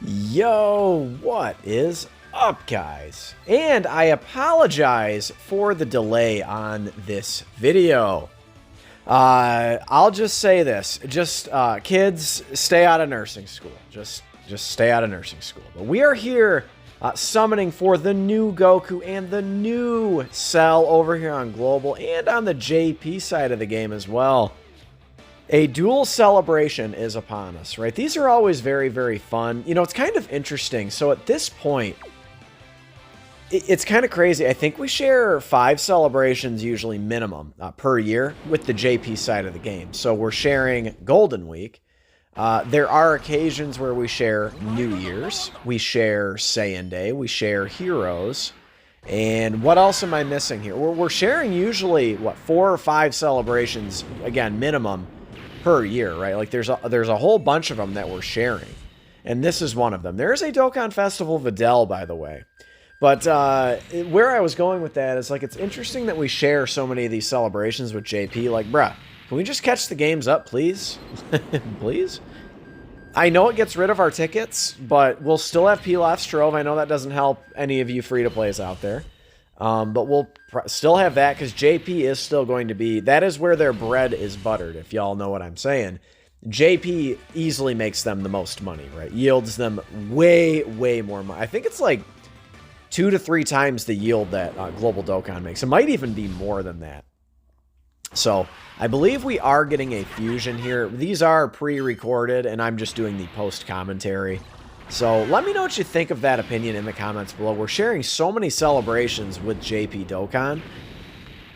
Yo, what is up, guys? And I apologize for the delay on this video. I'll just say this. Kids, stay out of nursing school. Just stay out of nursing school. But we are here summoning for the new Goku and the new Cell over here on Global and on the JP side of the game as well. A dual celebration is upon us, right? These are always very, very fun. You know, it's kind of interesting. So at this point, it's kind of crazy. I think we share 5 celebrations usually minimum per year with the JP side of the game. So we're sharing Golden Week. There are occasions where we share New Year's. We share Saiyan Day. We share Heroes. And what else am I missing here? We're sharing usually, what, 4 or 5 celebrations, again, minimum per year, right? Like there's a whole bunch of them that we're sharing. And this is one of them. There is a Dokkan Festival Videl, by the way. But where I was going with that is, like, it's interesting that we share so many of these celebrations with JP. Like, bruh, can we just catch the games up, please? Please? I know it gets rid of our tickets, but we'll still have Pilaf Strove. I know that doesn't help any of you free-to-plays out there. But we'll still have that because JP is still going to be... That is where their bread is buttered, if y'all know what I'm saying. JP easily makes them the most money, right? Yields them way, way more money. I think it's like 2 to 3 times the yield that Global Dokkan makes. It might even be more than that. So I believe we are getting a fusion here. These are pre-recorded, and I'm just doing the post-commentary. So let me know what you think of that opinion in the comments below. We're sharing so many celebrations with JP Dokkan.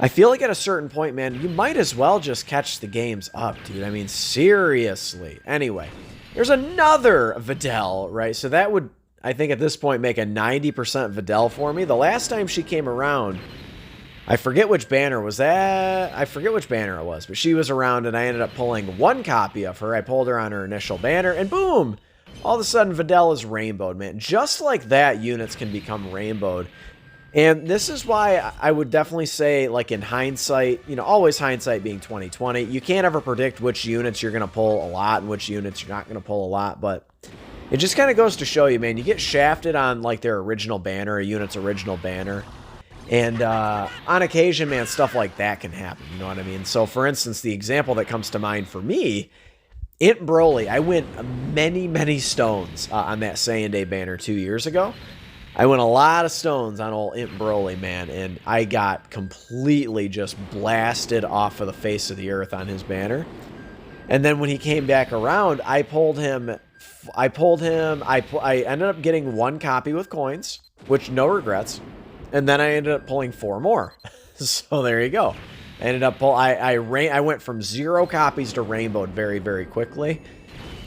I feel like at a certain point, man, you might as well just catch the games up, dude. I mean, seriously. Anyway, there's another Videl, right? So that would, I think at this point, make a 90% Videl for me. The last time she came around, I forget which banner was that. I forget which banner it was, but she was around, and I ended up pulling 1 copy of her. I pulled her on her initial banner, and boom! All of a sudden, Videl is rainbowed, man. Just like that, units can become rainbowed. And this is why I would definitely say, like, in hindsight, you know, always hindsight being 2020, you can't ever predict which units you're going to pull a lot and which units you're not going to pull a lot, but it just kind of goes to show you, man, you get shafted on, like, their original banner, a unit's original banner, and on occasion, man, stuff like that can happen, you know what I mean? So, for instance, the example that comes to mind for me, Int Broly, I went many, many stones on that Saiyan Day banner 2 years ago. I went a lot of stones on old Int Broly, man, and I got completely just blasted off of the face of the earth on his banner. And then when he came back around, I pulled him. I ended up getting 1 copy with coins, which no regrets. And then I ended up pulling 4 more. So there you go. I ended up I went from 0 copies to rainbowed very, very quickly.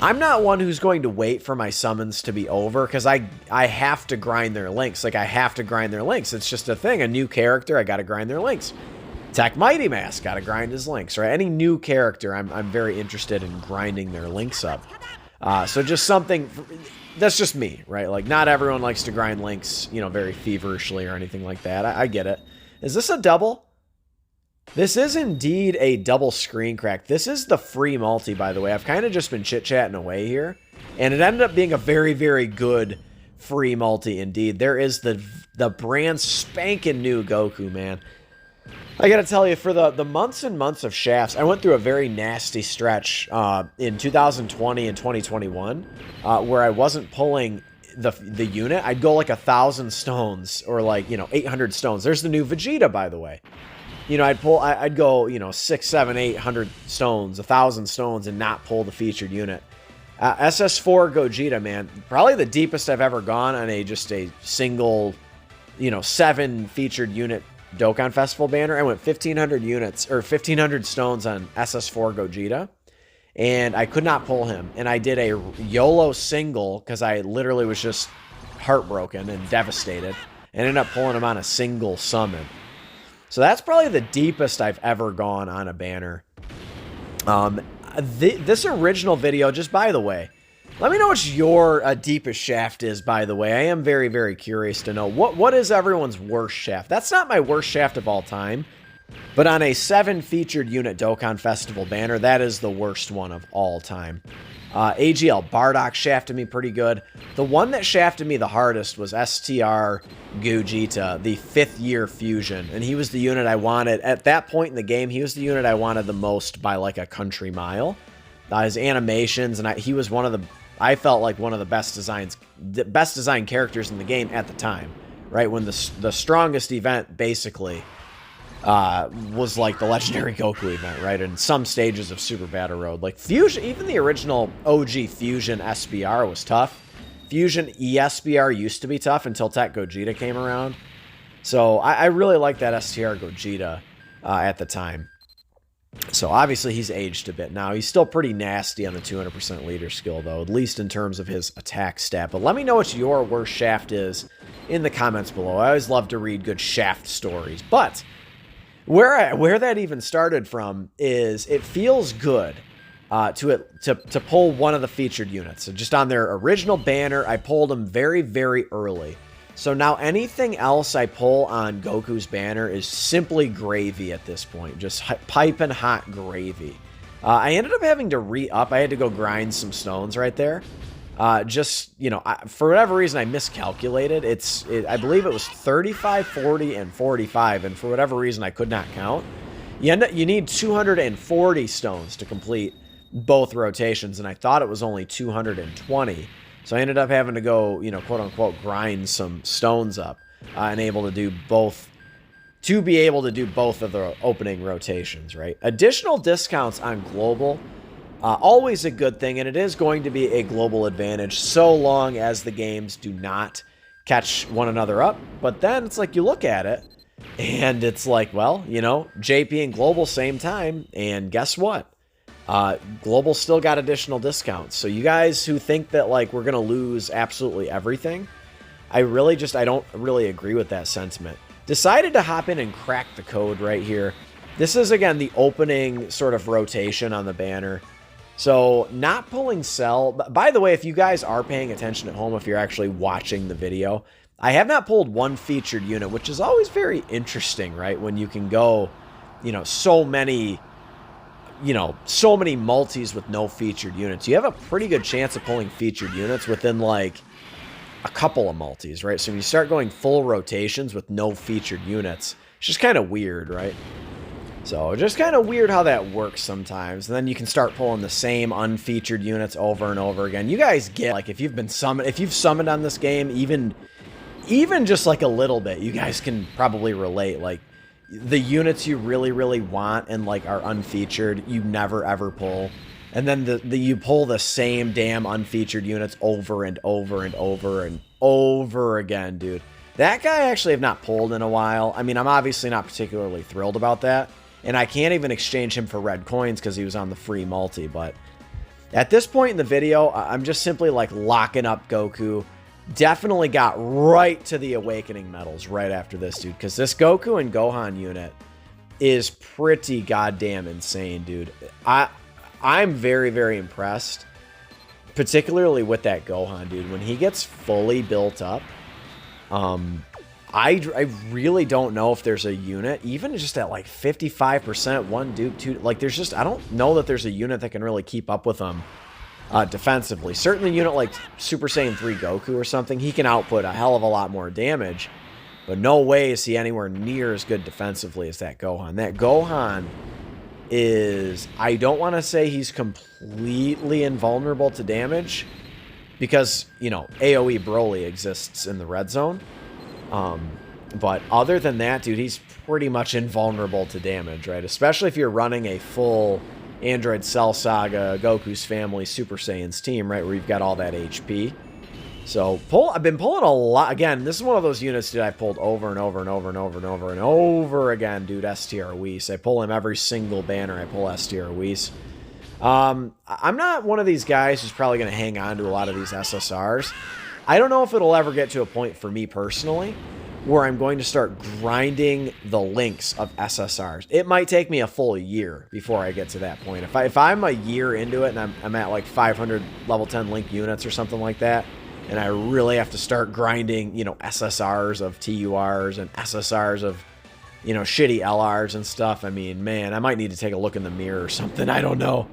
I'm not one who's going to wait for my summons to be over because I have to grind their links. Like, I have to grind their links. It's just a thing. A new character, I got to grind their links. Tech Mighty Mask, got to grind his links, right? Any new character, I'm very interested in grinding their links up. So just something... That's just me, right? Like, not everyone likes to grind links, you know, very feverishly or anything like that. I get it. Is this a double? This is indeed a double screen crack. This is the free multi, by the way. I've kind of just been chit-chatting away here. And it ended up being a very, very good free multi indeed. There is the brand spanking new Goku, man. I gotta tell you, for the months and months of shafts, I went through a very nasty stretch in 2020 and 2021 where I wasn't pulling the unit. I'd go like 1,000 stones or, like, you know, 800 stones. There's the new Vegeta, by the way. You know, I'd go, you know, 600, 700, 800 stones, 1,000 stones, and not pull the featured unit. SS4 Gogeta, man, probably the deepest I've ever gone on just a single, you know, 7 featured unit Dokkan Festival banner. I went 1,500 units, or 1,500 stones on SS4 Gogeta, and I could not pull him. And I did a YOLO single, because I literally was just heartbroken and devastated, and ended up pulling him on a single summon. So that's probably the deepest I've ever gone on a banner. This original video, just by the way, let me know what your deepest shaft is, by the way. I am very, very curious to know. What is everyone's worst shaft? That's not my worst shaft of all time. But on a 7 featured unit Dokkan Festival banner, that is the worst one of all time. AGL Bardock shafted me pretty good. The one that shafted me the hardest was STR Gogeta, the 5th year fusion. And he was the unit I wanted. At that point in the game, he was the unit I wanted the most by like a country mile. His animations, and he was one of the, I felt like one of the best designed characters in the game at the time. Right? When the strongest event, basically, was like the Legendary Goku event, right? And some stages of Super Battle Road. Like Fusion, even the original OG Fusion SBR was tough. Fusion ESBR used to be tough until Tech Gogeta came around. So I really liked that STR Gogeta at the time. So obviously he's aged a bit now. He's still pretty nasty on the 200% leader skill, though, at least in terms of his attack stat. But let me know what your worst shaft is in the comments below. I always love to read good shaft stories. But where that even started from is it feels good to pull one of the featured units. So just on their original banner, I pulled them very, very early. So now anything else I pull on Goku's banner is simply gravy at this point. Just piping hot gravy. I ended up having to re-up. I had to go grind some stones right there. Just, you know, for whatever reason, I miscalculated. I believe it was 35, 40, and 45, and for whatever reason, I could not count. You need 240 stones to complete both rotations, and I thought it was only 220. So I ended up having to go, you know, quote-unquote, grind some stones up and able to do both, to be able to do both of the opening rotations, right? Additional discounts on global, always a good thing, and it is going to be a global advantage so long as the games do not catch one another up. But then it's like you look at it, and it's like, well, you know, JP and global same time, and guess what? Global still got additional discounts. So you guys who think that like we're going to lose absolutely everything, I don't really agree with that sentiment. Decided to hop in and crack the code right here. This is, again, the opening sort of rotation on the banner. So not pulling Cell. By the way, if you guys are paying attention at home, if you're actually watching the video, I have not pulled one featured unit, which is always very interesting, right? When you can go, you know, so many multis with no featured units. You have a pretty good chance of pulling featured units within like a couple of multis, right? So when you start going full rotations with no featured units, it's just kind of weird, right? So just kind of weird how that works sometimes. And then you can start pulling the same unfeatured units over and over again. You guys get, like, if you've summoned on this game, even just like a little bit, you guys can probably relate. Like, the units you really, really want and like are unfeatured, you never ever pull. And then you pull the same damn unfeatured units over and over and over and over again, dude. That guy I actually have not pulled in a while. I mean, I'm obviously not particularly thrilled about that. And I can't even exchange him for red coins because he was on the free multi. But at this point in the video, I'm just simply like locking up Goku. Definitely got right to the Awakening medals right after this, dude. Because this Goku and Gohan unit is pretty goddamn insane, dude. I'm very, very impressed. Particularly with that Gohan, dude. When he gets fully built up, I really don't know if there's a unit, even just at like 55%, one dupe, two, like there's just, I don't know that there's a unit that can really keep up with him. Defensively. Certainly a unit like Super Saiyan 3 Goku or something, he can output a hell of a lot more damage, but no way is he anywhere near as good defensively as that Gohan. That Gohan is, I don't want to say he's completely invulnerable to damage, because, you know, AoE Broly exists in the red zone. But other than that, dude, he's pretty much invulnerable to damage, right? Especially if you're running a full Android Cell Saga, Goku's Family, Super Saiyans team, right, where you've got all that HP. So I've been pulling a lot. Again, this is one of those units, dude, I pulled over and over and over and over and over and over again, dude. STR Whis. I pull him every single banner. I pull STR Whis. I'm not one of these guys who's probably going to hang on to a lot of these SSRs. I don't know if it'll ever get to a point for me personally where I'm going to start grinding the links of SSRs. It might take me a full year before I get to that point. If I'm a year into it and I'm at like 500 level 10 link units or something like that, and I really have to start grinding, you know, SSRs of TURs and SSRs of, you know, shitty LRs and stuff, I mean, man, I might need to take a look in the mirror or something. I don't know.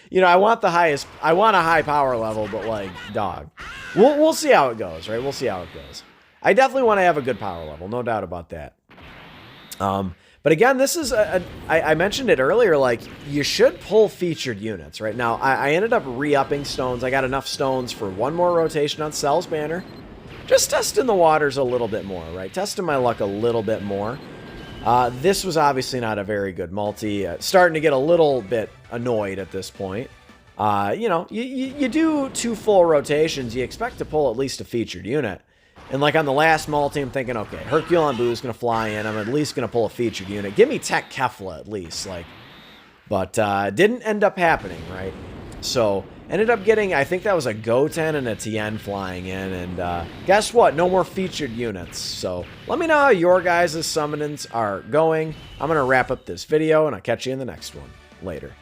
You know, I want the highest, I want a high power level, but like, dog. We'll see how it goes, right? We'll see how it goes. I definitely want to have a good power level, no doubt about that. But again, this is, I mentioned it earlier, like, you should pull featured units, right? Now, I ended up re-upping stones. I got enough stones for one more rotation on Cell's banner. Just testing the waters a little bit more, right? Testing my luck a little bit more. This was obviously not a very good multi. Starting to get a little bit annoyed at this point. You know, you do 2 full rotations, you expect to pull at least a featured unit. And like on the last multi, I'm thinking, okay, Hercule on Boo is going to fly in. I'm at least going to pull a featured unit. Give me Tech Kefla at least, like. But didn't end up happening, right? So ended up getting, I think that was a Goten and a Tien flying in. And guess what? No more featured units. So let me know how your guys' summonings are going. I'm going to wrap up this video, and I'll catch you in the next one. Later.